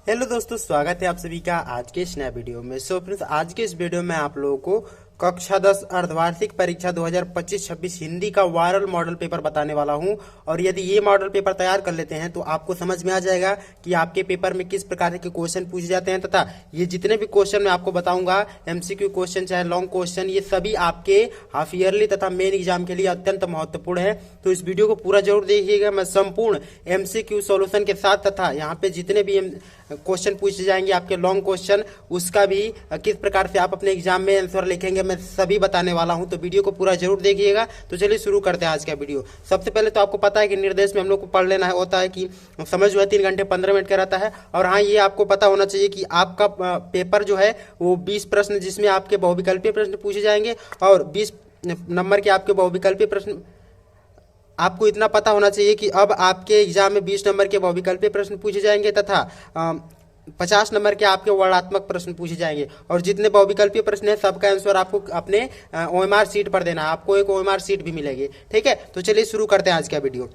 Hello दोस्तों, स्वागत है आप सभी का आज के इस नए वीडियो में। सो फ्रेंड्स, आज के इस वीडियो में आप लोगों को कक्षा 10 अर्धवार्षिक परीक्षा 2025-26 हिंदी का वायरल मॉडल पेपर बताने वाला हूं। और यदि ये मॉडल पेपर तैयार कर लेते हैं तो आपको समझ में आ जाएगा कि आपके पेपर में किस प्रकार के क्वेश्चन पूछे जाते हैं, तथा ये जितने भी क्वेश्चन मैं आपको बताऊंगा, एमसीक्यू क्वेश्चन चाहे लॉन्ग क्वेश्चन, ये सभी आपके हाफ ईयरली तथा मेन एग्जाम के लिए अत्यंत महत्वपूर्ण है। तो इस वीडियो को पूरा जरूर देखिएगा। मैं संपूर्ण एमसीक्यू सॉल्यूशन के साथ तथा यहाँ पे जितने भी क्वेश्चन पूछे जाएंगे आपके लॉन्ग क्वेश्चन, उसका भी किस प्रकार से आप अपने एग्जाम में आंसर लिखेंगे, मैं सभी बताने वाला हूं। तो वीडियो को पूरा जरूर देखिएगा। तो चलिए शुरू करते हैं आज का वीडियो। सबसे पहले तो आपको पता है कि निर्देश में हम लोग को पढ़ लेना है, होता है कि समय जो है 3 घंटे 15 मिनट का रहता है। और हाँ, ये आपको पता होना चाहिए कि आपका पेपर जो है वो 20 प्रश्न, जिसमें आपके बहुविकल्पीय प्रश्न पूछे जाएंगे और 20 नंबर के आपके बहुविकल्पीय प्रश्न। आपको इतना पता होना चाहिए कि अब आपके एग्जाम में 20 नंबर के बहुविकल्पीय प्रश्न पूछे जाएंगे तथा 50 नंबर के आपके वर्णात्मक प्रश्न पूछे जाएंगे। और जितने बहुविकल्पीय प्रश्न है सबका आंसर आपको अपने ओएमआर सीट पर देना है। आपको एक ओएमआर सीट भी मिलेगी। ठीक है, तो चलिए शुरू करते हैं आज का वीडियो।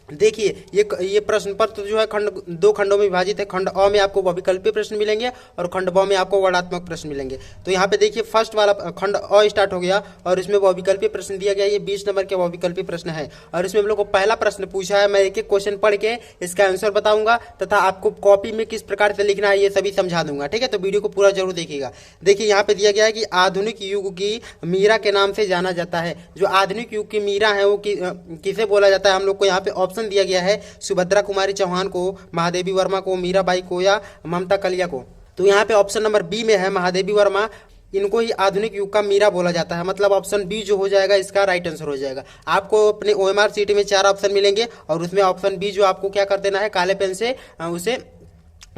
देखिए, ये प्रश्न पत्र जो है दो खंडों में विभाजित है। खंड अ में आपको बहुविकल्पीय प्रश्न मिलेंगे और खंड ब में आपको वर्णात्मक प्रश्न मिलेंगे। तो यहाँ पे देखिए, फर्स्ट वाला खंड अ स्टार्ट हो गया और इसमें बहुविकल्पीय प्रश्न दिया गया। ये 20 नंबर के बहुविकल्पीय प्रश्न है और इसमें हम लोग को पहला प्रश्न पूछा है। मैं एक एक क्वेश्चन पढ़ के इसका आंसर बताऊंगा तथा आपको कॉपी में किस प्रकार से लिखना है ये सभी समझा दूंगा। ठीक है, तो वीडियो को पूरा जरूर देखिएगा। देखिए, यहाँ पे दिया गया है कि आधुनिक युग की मीरा के नाम से जाना जाता है। जो आधुनिक युग की मीरा है वो किसे बोला जाता है? हम लोग को यहाँ पे ऑप्शन दिया गया है, सुभद्रा कुमारी चौहान को, महादेवी वर्मा को, मीराबाई को या ममता कलिया को। तो यहाँ पे ऑप्शन नंबर बी में है महादेवी वर्मा। इनको ही आधुनिक युग का मीरा बोला जाता है। मतलब ऑप्शन बी जो हो जाएगा इसका राइट आंसर हो जाएगा। आपको अपने ओएमआर सीट में 4 ऑप्शन मिलेंगे और उसमें ऑप्शन बी जो आपको क्या कर देना है, काले पेन से उसे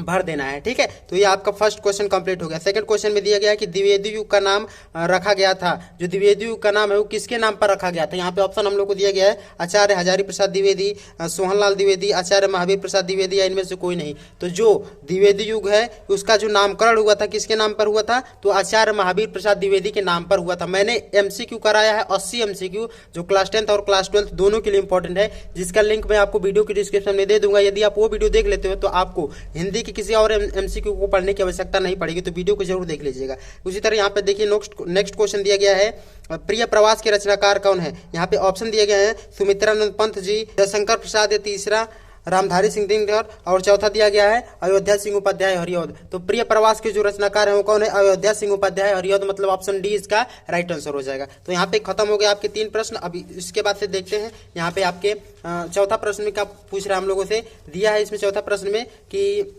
भर देना है। ठीक है, तो ये आपका फर्स्ट क्वेश्चन कंप्लीट हो गया। सेकंड क्वेश्चन में दिया गया है कि द्विवेदी युग का नाम रखा गया था। जो द्विवेदी युग का नाम है वो किसके नाम पर रखा गया था? यहाँ पे ऑप्शन हम लोग को दिया गया है आचार्य हजारी प्रसाद द्विवेदी, सोहनलाल द्विवेदी, आचार्य महावीर प्रसाद द्विवेदी या इनमें से कोई नहीं। तो जो द्विवेदी युग है उसका जो नामकरण हुआ था किसके नाम पर हुआ था? तो आचार्य महावीर प्रसाद द्विवेदी के नाम पर हुआ था। मैंने एमसीक्यू कराया है 80 एमसीक्यू, जो क्लास 10th और क्लास 12th दोनों के लिए इंपॉर्टेंट है, जिसका लिंक मैं आपको वीडियो की डिस्क्रिप्शन में दे दूंगा। यदि आप वो वीडियो देख लेते हो तो आपको हिंदी किसी और एमसीक्यू को पढ़ने की आवश्यकता नहीं पड़ेगी। तो वीडियो को जरूर देख लीजिएगा। उसी तरह यहाँ पे देखिए, नेक्स्ट क्वेश्चन दिया गया है, प्रिय प्रवास के रचनाकार कौन है? यहाँ पे ऑप्शन दिए गए हैं सुमित्रानंद पंत जी, जयशंकर प्रसाद, या तीसरा रामधारी सिंह दिनकर और चौथा दिया गया है अयोध्या सिंह उपाध्याय हरिऔध। तो प्रिय प्रवास के जो रचनाकार है वो कौन है? अयोध्या सिंह उपाध्याय हरिऔध। मतलब ऑप्शन डी इसका राइट आंसर हो जाएगा। तो यहाँ पे खत्म हो गया आपके 3 प्रश्न। अभी इसके बाद से देखते हैं यहाँ पे आपके चौथा प्रश्न में क्या पूछ रहा है हम लोगों से। दिया है इसमें चौथा प्रश्न में कि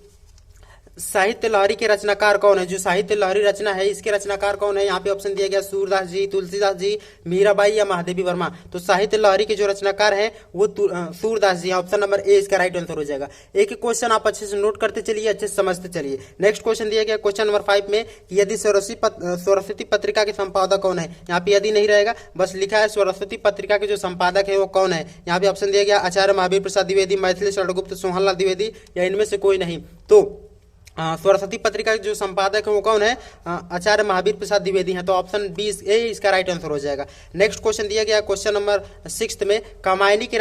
साहित्य लहरी के रचनाकार कौन है? जो साहित्य लहरी रचना है इसके रचनाकार कौन है? यहाँ पे ऑप्शन दिया गया सूरदास जी, तुलसीदास जी, मीराबाई या महादेवी वर्मा। तो साहित्य लहरी के जो रचनाकार है वो सूरदास जी। ऑप्शन नंबर ए इसका राइट आंसर हो जाएगा। एक एक क्वेश्चन आप अच्छे से नोट करते चलिए, अच्छे से समझते चलिए। नेक्स्ट क्वेश्चन दिया गया क्वेश्चन नंबर 5 में, यदि सरस्वती पत्रिका के संपादक कौन है? यहाँ पे यदि नहीं रहेगा, बस लिखा है सरस्वती पत्रिका के जो संपादक है वो कौन है। यहाँ पे ऑप्शन दिया गया आचार्य महावीर प्रसाद द्विवेदी, मैथिली शरणगुप्त, सोहनलाल द्विवेदी या इनमें से कोई नहीं। तो सरस्वती पत्रिका के जो संपादक है वो कौन है? आचार्य महावीर प्रसाद द्विवेदी हैं। तो ऑप्शन बी ए इसका राइट आंसर हो जाएगा। नेक्स्ट क्वेश्चन दिया गया क्वेश्चन नंबर 6 में, कामायनी के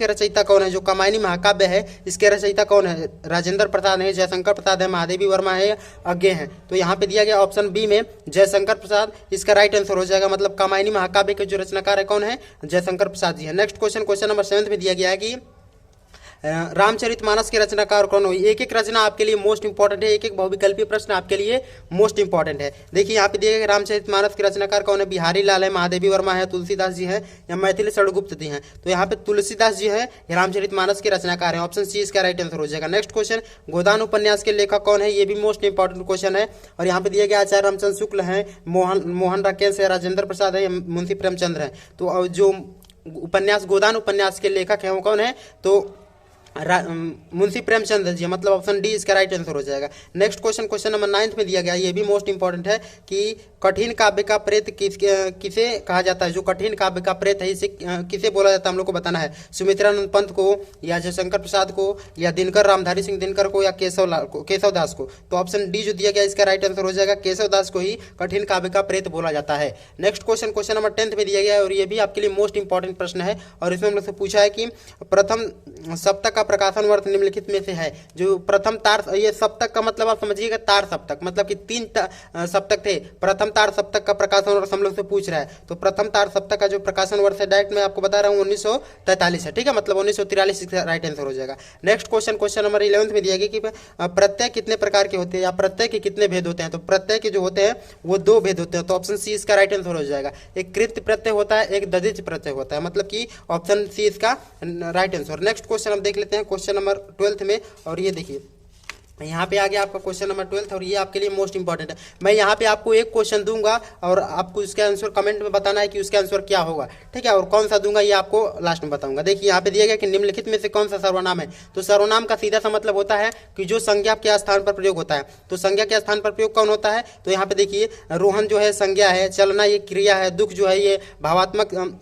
रचयिता कौन है? जो कामायनी महाकाव्य है इसके रचयिता कौन है? राजेंद्र प्रसाद है, जयशंकर प्रसाद है, महादेवी वर्मा है, अज्ञे हैं। तो यहाँ पे दिया गया ऑप्शन बी में जयशंकर प्रसाद, इसका राइट आंसर हो जाएगा। मतलब कामायनी महाकाव्य के जो रचनाकार है कौन है? जयशंकर प्रसाद जी है। नेक्स्ट क्वेश्चन नंबर 7 में दिया गया है कि रामचरितमानस के रचनाकार कौन हुई? एक एक रचना आपके लिए मोस्ट इंपॉर्टेंट है, एक एक बहुविकल्पीय प्रश्न आपके लिए मोस्ट इंपॉर्टेंट है। देखिए यहाँ पे दिए गए रामचरितमानस के रचनाकार कौन है? बिहारी लाल है, महादेवी वर्मा है, तुलसीदास जी है या मैथिली शरणगुप्त जी हैं। तो यहाँ पे तुलसीदास जी है रामचरितमानस के रचनाकार है। ऑप्शन सी इसका राइट आंसर हो जाएगा। नेक्स्ट क्वेश्चन, गोदान उपन्यास के लेखक कौन है? ये भी मोस्ट इंपॉर्टेंट क्वेश्चन है। और यहाँ पे दिया गया आचार्य रामचंद्र शुक्ल है, मोहन राकेश है, राजेंद्र प्रसाद है, मुंशी प्रेमचंद्र है। तो जो उपन्यास गोदान उपन्यास के लेखक है वो कौन है? तो मुंशी प्रेमचंद जी। मतलब ऑप्शन डी इसका राइट आंसर हो जाएगा। नेक्स्ट क्वेश्चन नंबर 9 में दिया गया, ये भी मोस्ट इंपॉर्टेंट है कि कठिन काव्य का प्रेत किसे कहा जाता है? जो कठिन काव्य का प्रेत है इसे किसे बोला जाता है हम लोग को बताना है। सुमित्रानंद पंत को या जयशंकर प्रसाद को या दिनकर रामधारी सिंह दिनकर को या केशव दास को। तो ऑप्शन डी जो दिया गया इसका राइट आंसर हो जाएगा। केशव दास को ही कठिन काव्य का प्रेत बोला जाता है। नेक्स्ट क्वेश्चन नंबर 10 में दिया गया है और ये भी आपके लिए मोस्ट इंपॉर्टेंट प्रश्न है। और इसमें हम लोग से पूछा है कि प्रथम सप्तक का प्रकाशन वर्ष निम्नलिखित में से है। जो प्रथम तार, ये सप्तक का मतलब आप समझिएगा तार सप्तक, मतलब कि 3 सप्तक थे। प्रथम तार सप्तक का प्रकाशन वर्ष हम लोग से पूछ रहा है, तो प्रथम तार सप्तक का जो प्रकाशन वर्ष है डायरेक्ट मैं आपको बता रहा हूँ 1943 है, ठीक है, मतलब 1943 इसका राइट आंसर हो जाएगा। नेक्स्ट क्वेश्चन नंबर 11 में दिया गया कि प्रत्यय कितने प्रकार के होते हैं या प्रत्यय के कितने भेद होते हैं। तो प्रत्यय के जो होते हैं वो 2 भेद होते हैं, तो ऑप्शन सी इसका राइट आंसर हो जाएगा। एक कृत प्रत्यय होता है, एक ददित प्रत्यय होता है, मतलब कि ऑप्शन सी इसका राइट आंसर। नेक्स्ट क्वेश्चन हम देख लेते हैं क्वेश्चन नंबर 12 में, और ये देखिए यहाँ पे आ गया आपका क्वेश्चन नंबर 12 और ये आपके लिए मोस्ट इंपॉर्टेंट है। मैं यहाँ पे आपको एक क्वेश्चन दूंगा और आपको इसका आंसर कमेंट में बताना है कि उसका आंसर क्या होगा, ठीक है, और कौन सा दूंगा ये आपको लास्ट में बताऊंगा। देखिए यहाँ पे दिया गया कि निम्नलिखित में से कौन सा सर्वनाम है। तो सर्वनाम का सीधा सा मतलब होता है कि जो संज्ञा के स्थान पर प्रयोग होता है। तो संज्ञा के स्थान पर प्रयोग कौन होता है, तो यहाँ पे देखिए रोहन जो है संज्ञा है, चलना ये क्रिया है, दुख जो है ये भावात्मक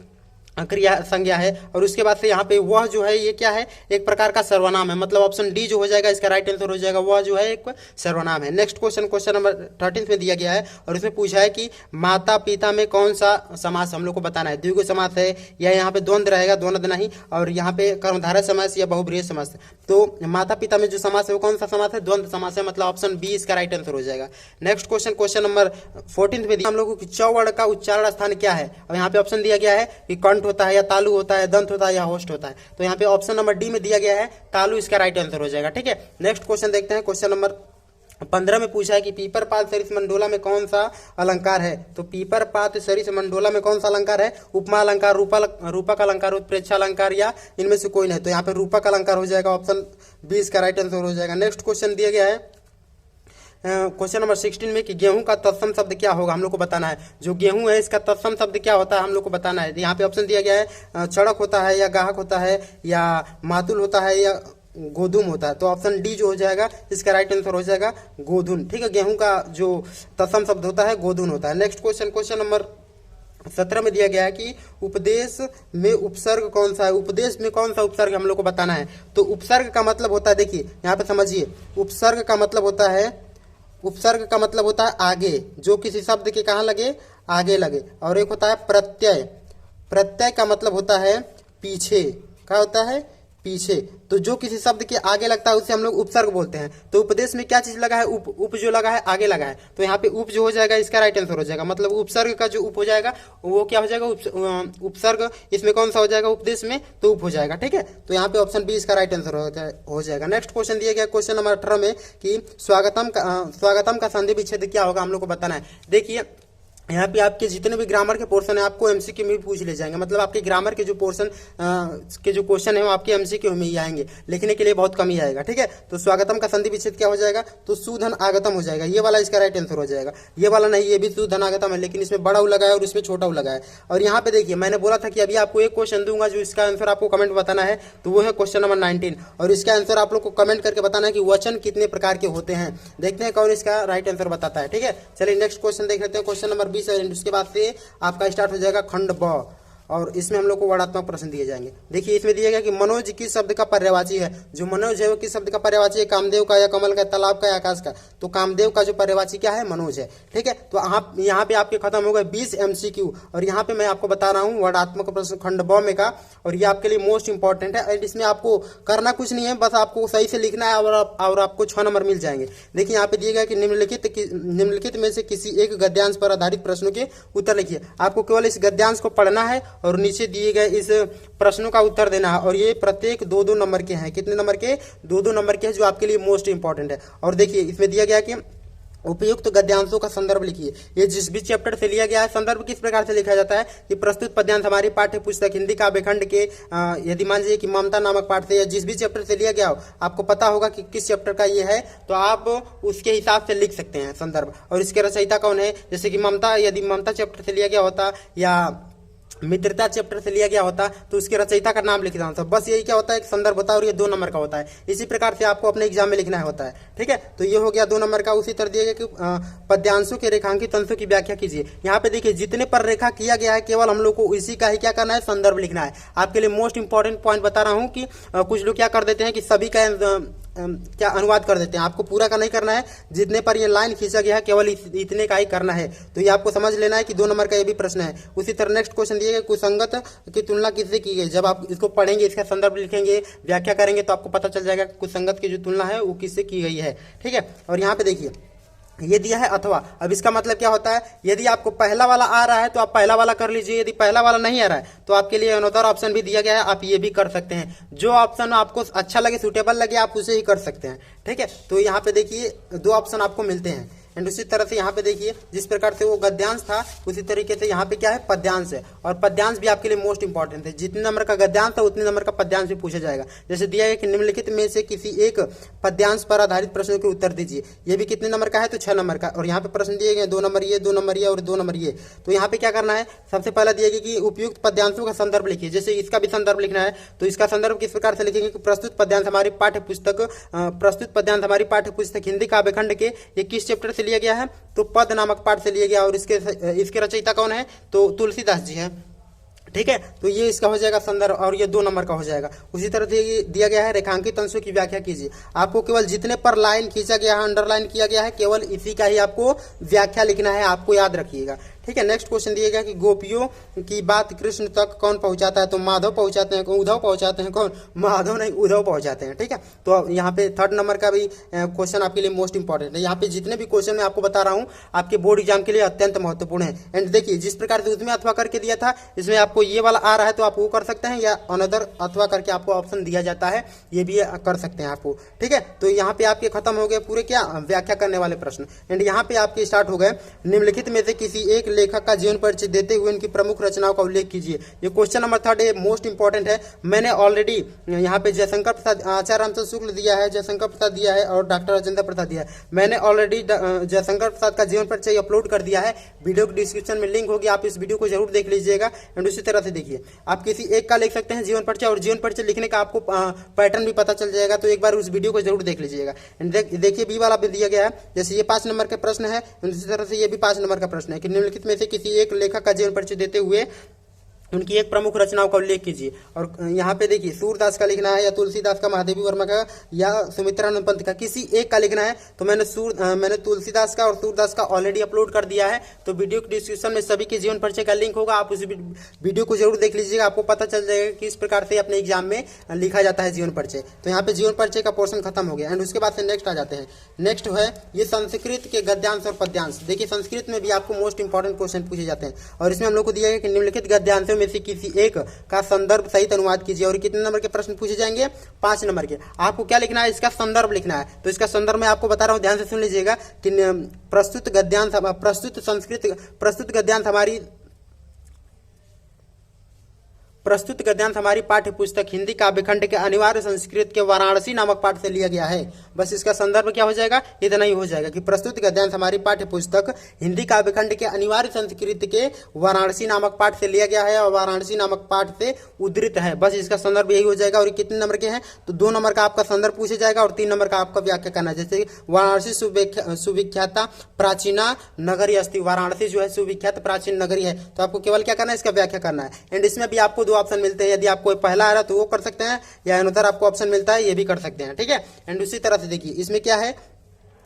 क्रिया संज्ञा है, और उसके बाद से यहाँ पे वह जो है ये क्या है, एक प्रकार का सर्वनाम है, मतलब ऑप्शन डी जो हो जाएगा इसका राइट आंसर हो जाएगा, वह जो है एक सर्वनाम है। नेक्स्ट क्वेश्चन नंबर 13 में दिया गया है और इसमें पूछा है कि माता पिता में कौन सा समास हम लोग को बताना है। द्विगु समास है या यहाँ पे द्वंद्व रहेगा, द्वंद्व नहीं, और यहाँ पे कर्मधारय समास या बहुब्रीहि समास। तो माता पिता में जो समास है वो कौन सा समास है, द्वंद्व समास है, मतलब ऑप्शन बी इसका राइट आंसर हो जाएगा। नेक्स्ट क्वेश्चन नंबर 14 में हम लोगों को च वर्ण का उच्चारण स्थान क्या है, और यहाँ पे ऑप्शन दिया गया है कि कंठ होता है या तालु होता है, दंत होता है या होस्ट होता है। तो यहाँ पे ऑप्शन नंबर डी में दिया गया है तालु इसका राइट आंसर हो जाएगा, ठीक है। नेक्स्ट क्वेश्चन देखते हैं क्वेश्चन नंबर 15 में पूछा है कि पीपर पात सरिस मंडोला में कौन सा अलंकार है। तो पीपर पात सरिस मंडोला में कौन सा अलंकार है, उपमा अलंकार, रूपक अलंकार, उत्प्रेक्षा अलंकार, या इनमें से कोई नहीं। तो यहाँ पे रूपक अलंकार हो जाएगा, ऑप्शन बी इसका राइट आंसर हो जाएगा। नेक्स्ट क्वेश्चन दिया गया है क्वेश्चन नंबर 16 में कि गेहूं का तत्सम शब्द क्या होगा, हम लोग को बताना है। जो गेहूं है इसका तत्सम शब्द क्या होता है हम लोग को बताना है। यहाँ पे ऑप्शन दिया गया है चड़क होता है या गाहक होता है या मातुल होता है या गोधुम होता है। तो ऑप्शन डी जो हो जाएगा इसका राइट आंसर हो जाएगा गोधुन, ठीक है। गेहूं का जो तत्सम शब्द होता है गोधुन होता है। नेक्स्ट क्वेश्चन नंबर 17 में दिया गया है कि उपदेश में उपसर्ग कौन सा है। उपदेश में कौन सा उपसर्ग हम लोग को बताना है। तो उपसर्ग का मतलब होता है, देखिए यहाँ पे समझिए, उपसर्ग का मतलब होता है, उपसर्ग का मतलब होता है आगे, जो किसी शब्द के कहाँ लगे, आगे लगे। और एक होता है प्रत्यय, प्रत्यय का मतलब होता है पीछे, क्या होता है, पीछे। तो जो किसी शब्द के आगे लगता है उसे हम लोग उपसर्ग बोलते हैं। तो उपदेश में क्या चीज लगा है, उप जो लगा है आगे लगा है, तो यहाँ पे उप जो हो जाएगा इसका राइट आंसर हो जाएगा, मतलब उपसर्ग का जो उप हो जाएगा वो क्या हो जाएगा, उपसर्ग इसमें कौन सा हो जाएगा, उपदेश में तो उप हो जाएगा, ठीक है। तो यहाँ पे ऑप्शन बी इसका राइट आंसर हो जाएगा। नेक्स्ट क्वेश्चन दिया गया क्वेश्चन नंबर 18 में कि स्वागतम का संधि विच्छेद क्या होगा, हम लोग को बताना है। देखिए यहाँ पे आपके जितने भी ग्रामर के पोर्शन है आपको एमसीक्यू में भी पूछ ले जाएंगे, मतलब आपके ग्रामर के जो पोर्शन के जो क्वेश्चन है वो आपके एमसीक्यू में ही आएंगे, लिखने के लिए बहुत कम ही आएगा, ठीक है। तो स्वागतम का संधि विच्छेद क्या हो जाएगा, तो सुधन आगतम हो जाएगा, ये वाला इसका राइट आंसर हो जाएगा। ये वाला नहीं, ये भी सुधन आगतम है, लेकिन इसमें बड़ा उ लगा है और इसमें छोटा उ लगा है। और यहाँ पे देखिए मैंने बोला था कि अभी आपको एक क्वेश्चन दूंगा जो इसका आंसर आपको कमेंट बताना है, तो वो है क्वेश्चन नंबर 19, और इसका आंसर आप लोग को कमेंट करके बताना है कि वचन कितने प्रकार के होते हैं। देखते हैं कौन इसका राइट आंसर बताता है, ठीक है। चलिए नेक्स्ट क्वेश्चन देख लेते हैं क्वेश्चन नंबर 20, उसके बाद आपका स्टार्ट हो जाएगा खंड ब, और इसमें हम लोग को वर्णात्मक प्रश्न दिए जाएंगे। देखिए इसमें दिया गया कि मनोज किस शब्द का पर्यायवाची है। जो मनोज है वो किस शब्द का पर्यायवाची है, कामदेव का या कमल का, तालाब का या आकाश का। तो कामदेव का जो पर्यायवाची क्या है, मनोज है, ठीक है। तो आप यहाँ पे आपके खत्म हो गए 20 एमसीक्यू, और यहाँ पे मैं आपको बता रहा हूँ वर्णात्मक प्रश्न खंड ब में का, और ये आपके लिए मोस्ट इंपॉर्टेंट है। और इसमें आपको करना कुछ नहीं है, बस आपको सही से लिखना है और आपको 6 नंबर मिल जाएंगे। देखिए यहाँ पे दिया गया कि निम्नलिखित में से किसी एक गद्यांश पर आधारित प्रश्नों के उत्तर लिखिए। आपको केवल इस गद्यांश को पढ़ना है और नीचे दिए गए इस प्रश्नों का उत्तर देना है, और ये प्रत्येक 2-2 नंबर के हैं। कितने नंबर के, 2-2 नंबर के हैं, जो आपके लिए मोस्ट इंपॉर्टेंट है। और देखिए इसमें दिया गया कि उपयुक्त गद्यांशों का संदर्भ लिखिए। ये जिस भी चैप्टर से लिया गया है, संदर्भ किस प्रकार से लिखा जाता है कि प्रस्तुत पद्यांश हमारी पाठ्य पुस्तक हिंदी काव्यखंड के यदि मान लीजिए कि ममता नामक पाठ से या जिस भी चैप्टर से लिया गया हो, आपको पता होगा कि किस चैप्टर का ये है, तो आप उसके हिसाब से लिख सकते हैं संदर्भ। और इसके रचयिता कौन है, जैसे कि ममता, यदि ममता चैप्टर से लिया गया होता या मित्रता चैप्टर से लिया गया होता तो उसके रचयिता का नाम लिखना होता। बस यही क्या होता है, एक संदर्भ होता है, और ये 2 नंबर का होता है। इसी प्रकार से आपको अपने एग्जाम में लिखना होता है, ठीक है। तो ये हो गया 2 नंबर का। उसी तरह दिया गया कि पद्यांशों के रेखांकित अंशों की व्याख्या कीजिए। यहाँ पे देखिए जितने पर रेखा किया गया है केवल हम लोग को इसी का ही क्या करना है, संदर्भ लिखना है। आपके लिए मोस्ट इंपॉर्टेंट पॉइंट बता रहा हूँ कि कुछ लोग क्या कर देते हैं कि सभी का क्या अनुवाद कर देते हैं। आपको पूरा का नहीं करना है, जितने पर ये लाइन खींचा गया है केवल इतने का ही करना है। तो ये आपको समझ लेना है कि 2 नंबर का ये भी प्रश्न है। उसी तरह नेक्स्ट क्वेश्चन दिए गए, कुसंगत की तुलना किससे की गई। जब आप इसको पढ़ेंगे, इसका संदर्भ लिखेंगे, व्याख्या करेंगे, तो आपको पता चल जाएगा कि कुसंगत की जो तुलना है वो किससे की गई है। ठीक है, और यहाँ पे देखिए ये दिया है अथवा। अब इसका मतलब क्या होता है, यदि आपको पहला वाला आ रहा है तो आप पहला वाला कर लीजिए, यदि पहला वाला नहीं आ रहा है तो आपके लिए अनदर ऑप्शन भी दिया गया है, आप ये भी कर सकते हैं। जो ऑप्शन आपको अच्छा लगे, सुटेबल लगे, आप उसे ही कर सकते हैं। ठीक है, तो यहाँ पे देखिए 2 ऑप्शन आपको मिलते हैं। एंड उसी तरह से यहाँ पे देखिए जिस प्रकार से वो गद्यांश था उसी तरीके से यहाँ पे क्या है, पद्यांश है। और पद्यांश भी आपके लिए मोस्ट इंपॉर्टेंट है। जितने नंबर का गद्यांश था उतने नंबर का पद्यांश भी पूछा जाएगा। जैसे दिया गया कि निम्नलिखित में से किसी एक पद्यांश पर आधारित प्रश्नों के उत्तर दीजिए। ये भी कितने नंबर का है, तो 6 नंबर का। और यहाँ पे प्रश्न दिए गए 2 नंबर ये, 2 नंबर ये और 2 नंबर ये। तो यहाँ पे क्या करना है, सबसे पहला दिया गया कि उपयुक्त पद्यांशों का संदर्भ लिखिए। जैसे इसका भी संदर्भ लिखना है, तो इसका संदर्भ किस प्रकार से लिखेंगे कि प्रस्तुत पद्यांश हमारी पाठ्य पुस्तक हिंदी काव्य खंड के ये किस चैप्टर से लिया गया है, तो पद नामक पाठ से लिया गया। और इसके रचयिता कौन है, तो तुलसीदास जी हैं। ठीक है, तो ये इसका हो जाएगा संदर्भ, और ये 2 नंबर का हो जाएगा। उसी तरह से दिया गया है रेखांकित अंशों की व्याख्या कीजिए। आपको केवल जितने पर लाइन खींचा गया है, अंडरलाइन किया गया है, केवल इसी का ही आपको व्याख्या लिखना है, आपको याद रखिएगा। ठीक है, नेक्स्ट क्वेश्चन दिया गया कि गोपियों की बात कृष्ण तक कौन पहुंचाता है, तो माधव पहुंचाते हैं, उद्धव पहुंचाते हैं, कौन, माधव नहीं उद्धव पहुंचाते हैं। ठीक है, तो यहाँ पे 3rd नंबर का भी क्वेश्चन आपके लिए मोस्ट इंपॉर्टेंट है। यहाँ पे जितने भी क्वेश्चन मैं आपको बता रहा हूँ आपके बोर्ड एग्जाम के लिए अत्यंत महत्वपूर्ण है। एंड देखिए जिस प्रकार से उसमें अथवा करके दिया था, इसमें आपको ये वाला आ रहा है तो आप वो कर सकते हैं, या अनदर अथवा करके आपको ऑप्शन दिया जाता है, ये भी कर सकते हैं आपको। ठीक है, तो यहाँ पे आपके खत्म हो गए पूरे क्या, व्याख्या करने वाले प्रश्न। एंड यहाँ पे आपके स्टार्ट हो गए, निम्नलिखित में से किसी एक लेखक का जीवन परिचय देते हुए उनकी प्रमुख रचनाओं का उल्लेख कीजिए। ये क्वेश्चन नंबर 3 मोस्ट इंपॉर्टेंट है। मैंने ऑलरेडी यहाँ पे जयशंकर प्रसाद, आचार्य रामचंद्र शुक्ल दिया है, जयशंकर प्रसाद दिया है और डॉक्टर राजेंद्र प्रसाद दिया है। मैंने ऑलरेडी जयशंकर प्रसाद का जीवन परिचय अपलोड कर दिया है, वीडियो के डिस्क्रिप्शन में लिंक होगी, आप इस वीडियो को जरूर देख लीजिएगा। एंड उसी तरह से देखिए आप किसी एक का लिख सकते हैं जीवन परिचय, और जीवन परिचय लिखने का आपको पैटर्न भी पता चल जाएगा, तो एक बार उस वीडियो को जरूर देख लीजिएगा। देखिए बी वाला भी दिया गया है, जैसे ये 5 नंबर का प्रश्न है, उसी तरह से ये भी 5 नंबर का प्रश्न है कि निम्नलिखित में से किसी एक लेखक का जीवन परिचय देते हुए उनकी एक प्रमुख रचनाओं का उल्लेख कीजिए। और यहाँ पे देखिए सूरदास का लिखना है, या तुलसीदास का, महादेवी वर्मा का, या सुमित्रानंद पंत का, किसी एक का लिखना है। तो मैंने तुलसीदास का और सूरदास का ऑलरेडी अपलोड कर दिया है, तो वीडियो के डिस्क्रिप्शन में सभी के जीवन परिचय का लिंक होगा, आप उस वीडियो को जरूर देख लीजिएगा, आपको पता चल जाएगा कि किस प्रकार से अपने एग्जाम में लिखा जाता है जीवन परिचय। तो यहाँ पे जीवन परिचय का पोर्शन खत्म हो गया। एंड उसके बाद से नेक्स्ट आ जाते हैं। नेक्स्ट है ये संस्कृत के गद्यांश और पद्यांश। देखिए संस्कृत में भी आपको मोस्ट इंपॉर्टेंट क्वेश्चन पूछे जाते हैं, और इसमें हम लोग को दिया गया कि निम्नलिखित गद्यांशों में से किसी एक का संदर्भ सहित अनुवाद कीजिए। और कितने नंबर के प्रश्न पूछे जाएंगे, 5 नंबर के। आपको क्या लिखना है, इसका संदर्भ लिखना है। तो इसका संदर्भ मैं आपको बता रहा हूं, ध्यान से सुन लीजिएगा कि प्रस्तुत गद्यांश हमारी पाठ्य पुस्तक हिंदी काव्य खंड के अनिवार्य संस्कृत के वाराणसी नामक पाठ से लिया गया है। बस इसका संदर्भ क्या हो जाएगा, इतना ही हो जाएगा कि प्रस्तुत गद्यांश हमारी पाठ्य पुस्तक हिंदी काव्य खंड के अनिवार्य संस्कृत के वाराणसी नामक पाठ से लिया गया है और वाराणसी नामक पाठ से उद्धृत है। बस इसका संदर्भ यही हो जाएगा। और कितने नंबर के हैं, तो 2 नंबर का आपका संदर्भ पूछा जाएगा और 3 नंबर का आपका व्याख्या करना है। जैसे वाराणसी सुविख्याता प्राचीना नगरी अस्ति, वाराणसी जो है सुविख्यात प्राचीन नगरी है, तो आपको केवल क्या करना है, इसका व्याख्या करना है। एंड इसमें भी आपको 2 ऑप्शन मिलते हैं, यदि आपको पहला आ रहा है तो वो कर सकते हैं, या अनदर आपको ऑप्शन मिलता है, ये भी कर सकते हैं। ठीक है, एंड उसी तरह से देखिए इसमें क्या है,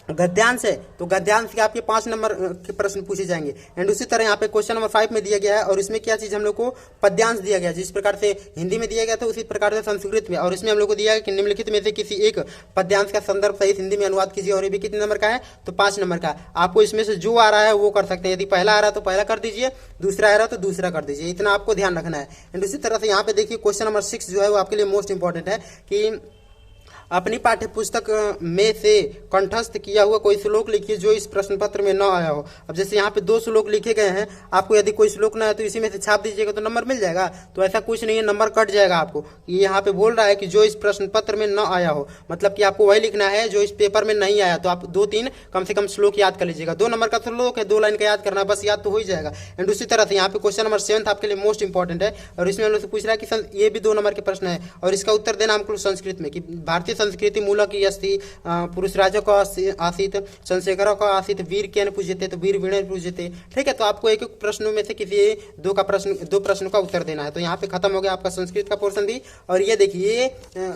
गद्यांश है, तो गद्यांश के आपके 5 नंबर के प्रश्न पूछे जाएंगे। एंड उसी तरह यहाँ पे क्वेश्चन नंबर 5 में दिया गया है, और इसमें क्या चीज हम लोग को पद्यांश दिया गया, जिस प्रकार से हिंदी में दिया गया था उसी प्रकार से संस्कृत में। और इसमें हम लोग को दिया है कि निम्नलिखित में से किसी एक पद्यांश का संदर्भ सहित हिंदी में अनुवाद कीजिए। और ये भी कितने नंबर का है, तो 5 नंबर का। आपको इसमें से जो आ रहा है वो कर सकते हैं, यदि पहला आ रहा है तो पहला कर दीजिए, दूसरा आ रहा है तो दूसरा कर दीजिए, इतना आपको ध्यान रखना है। एंड उसी तरह से यहाँ पे देखिए क्वेश्चन नंबर 6 जो है वो आपके लिए मोस्ट इंपॉर्टेंट है कि अपनी पाठ्य पुस्तक में से कंठस्थ किया हुआ कोई श्लोक लिखिए जो इस प्रश्न पत्र में न आया हो। अब जैसे यहाँ पे 2 श्लोक लिखे गए हैं, आपको यदि कोई श्लोक ना है तो इसी में से छाप दीजिएगा तो नंबर मिल जाएगा। तो ऐसा कुछ नहीं है, नंबर कट जाएगा आपको। ये यहाँ पे बोल रहा है कि जो इस प्रश्न पत्र में न आया हो, मतलब कि आपको वही लिखना है जो इस पेपर में नहीं आया। तो आप 2-3 कम से कम श्लोक याद कर लीजिएगा। 2 नंबर का श्लोक है, 2 लाइन का याद करना है, बस याद तो हो ही जाएगा। एंड उसी तरह से यहाँ पे क्वेश्चन नंबर 7 आपके लिए मोस्ट इंपॉर्टेंट है, और इसमें हम लोग से पूछ रहा है कि ये भी 2 नंबर के प्रश्न है, और इसका उत्तर देना हमको संस्कृत में कि भारतीय संस्कृति मूलक अस्ति, पुरुष राजा को आसित, चंद्रशेखर को आसित, वीर केन पूजते, तो वीर वीण पूजते। ठीक है, तो आपको एक एक प्रश्नों में से किसी दो प्रश्नों का उत्तर देना है। तो यहाँ पे खत्म हो गया आपका संस्कृत का पोर्शन भी। और ये देखिए, ये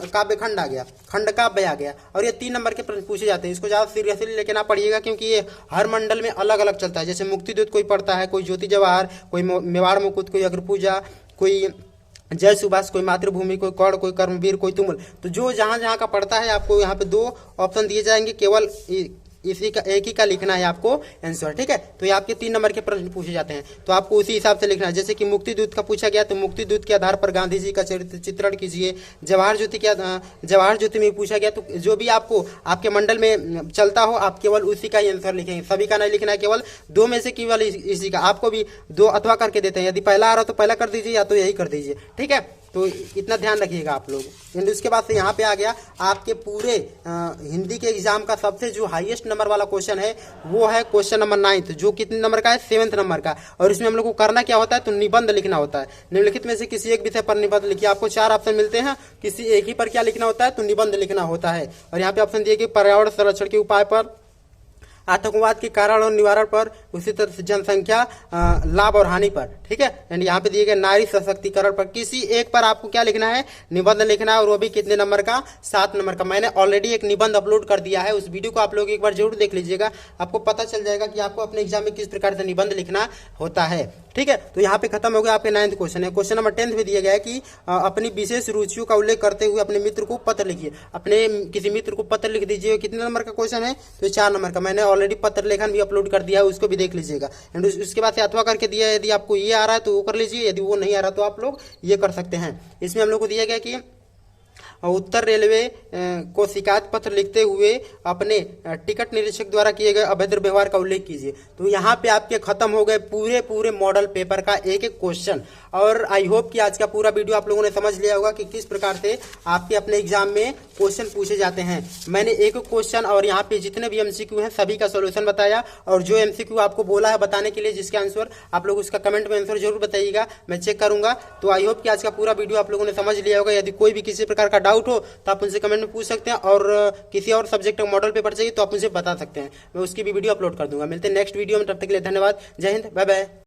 काव्य खंड आ गया, खंड काव्य आ गया, और ये 3 नंबर के प्रश्न पूछे जाते हैं। इसको ज्यादा सीरियसली लेके ना पढ़िएगा, क्योंकि ये हर मंडल में अलग अलग चलता है। जैसे मुक्तिदूत कोई पढ़ता है, कोई ज्योति जवाहर, कोई मेवाड़ मुकुट, कोई अग्रपूजा, कोई जय सुभाष, कोई मातृभूमि, कोई कौड़, कोई कर्मवीर, कोई तुमुल। तो जो जहां जहां का पढ़ता है, आपको यहाँ पे 2 ऑप्शन दिए जाएंगे, केवल इसी का एक ही का लिखना है आपको आंसर। ठीक है, तो ये आपके 3 नंबर के प्रश्न पूछे जाते हैं, तो आपको उसी हिसाब से लिखना है। जैसे कि मुक्तिदूत का पूछा गया, तो मुक्तिदूत के आधार पर गांधी जी का चरित्र चित्रण कीजिए। जवाहर ज्योति में पूछा गया, तो जो भी आपको आपके मंडल में चलता हो, आप केवल उसी का ही आंसर लिखेंगे, सभी का नहीं लिखना है, केवल 2 में से केवल इसी का। आपको भी 2 अथवा करके देते हैं, यदि पहला आ रहा हो तो पहला कर दीजिए, या तो यही कर दीजिए। ठीक है, तो इतना ध्यान रखिएगा आप लोग। एंड उसके बाद से यहाँ पे आ गया आपके पूरे हिंदी के एग्जाम का सबसे जो हाईएस्ट नंबर वाला क्वेश्चन है, वो है क्वेश्चन नंबर 9, जो कितने नंबर का है, 7th नंबर का। और इसमें हम लोग को करना क्या होता है, तो निबंध लिखना होता है। निम्नलिखित में से किसी एक विषय पर निबंध लिखिए। आपको 4 ऑप्शन मिलते हैं, किसी एक ही पर क्या लिखना होता है, तो निबंध लिखना होता है। और यहाँ पे ऑप्शन दिए कि पर्यावरण संरक्षण के उपाय पर, आतंकवाद के कारण और निवारण पर, उसी तरह से जनसंख्या लाभ और हानि पर। ठीक है, एंड यहाँ पे दिए गए नारी सशक्तिकरण पर। किसी एक पर आपको क्या लिखना है, निबंध लिखना है, और वो भी कितने नंबर का, 7 नंबर का। मैंने ऑलरेडी एक निबंध अपलोड कर दिया है, उस वीडियो को आप लोग एक बार जरूर देख लीजिएगा, आपको पता चल जाएगा कि आपको अपने एग्जाम में किस प्रकार से निबंध लिखना होता है। ठीक है, तो यहाँ पे खत्म हो गया आपके 9th क्वेश्चन है। क्वेश्चन नंबर 10 में दिया गया है कि अपनी विशेष रुचियों का उल्लेख करते हुए अपने मित्र को पत्र लिखिए। अपने किसी मित्र को पत्र लिख दीजिए। कितने नंबर का क्वेश्चन है, तो 4 नंबर का। मैंने ऑलरेडी पत्र लेखन भी अपलोड कर दिया है, उसको भी देख लीजिएगा। एंड उसके बाद से अथवा करके दिया है, यदि आपको ये आ रहा है तो वो कर लीजिए, यदि वो नहीं आ रहा तो आप लोग ये कर सकते हैं। इसमें हम लोग को दिया गया कि उत्तर रेलवे को शिकायत पत्र लिखते हुए अपने टिकट निरीक्षक द्वारा किए गए अभद्र व्यवहार का उल्लेख कीजिए। तो यहाँ पे आपके खत्म हो गए पूरे मॉडल पेपर का एक एक क्वेश्चन। और आई होप कि आज का पूरा वीडियो आप लोगों ने समझ लिया होगा कि किस प्रकार से आपके अपने एग्जाम में क्वेश्चन पूछे जाते हैं। मैंने एक क्वेश्चन और यहाँ पे जितने भी एमसीक्यू हैं सभी का सोल्यूशन बताया, और जो एमसीक्यू आपको बोला है बताने के लिए, जिसके आंसर आप लोग उसका कमेंट में आंसर जरूर बताइएगा, मैं चेक करूंगा। तो आई होप कि आज का पूरा वीडियो आप लोगों ने समझ लिया होगा। यदि कोई भी किसी प्रकार का डाउट हो तो आप उनसे कमेंट में पूछ सकते हैं, और किसी और सब्जेक्ट का मॉडल पेपर चाहिए तो आप मुझे बता सकते हैं, मैं उसकी भी वीडियो अपलोड कर दूंगा। मिलते हैं नेक्स्ट वीडियो में, तब तक के लिए धन्यवाद। जय हिंद, बाय बाय।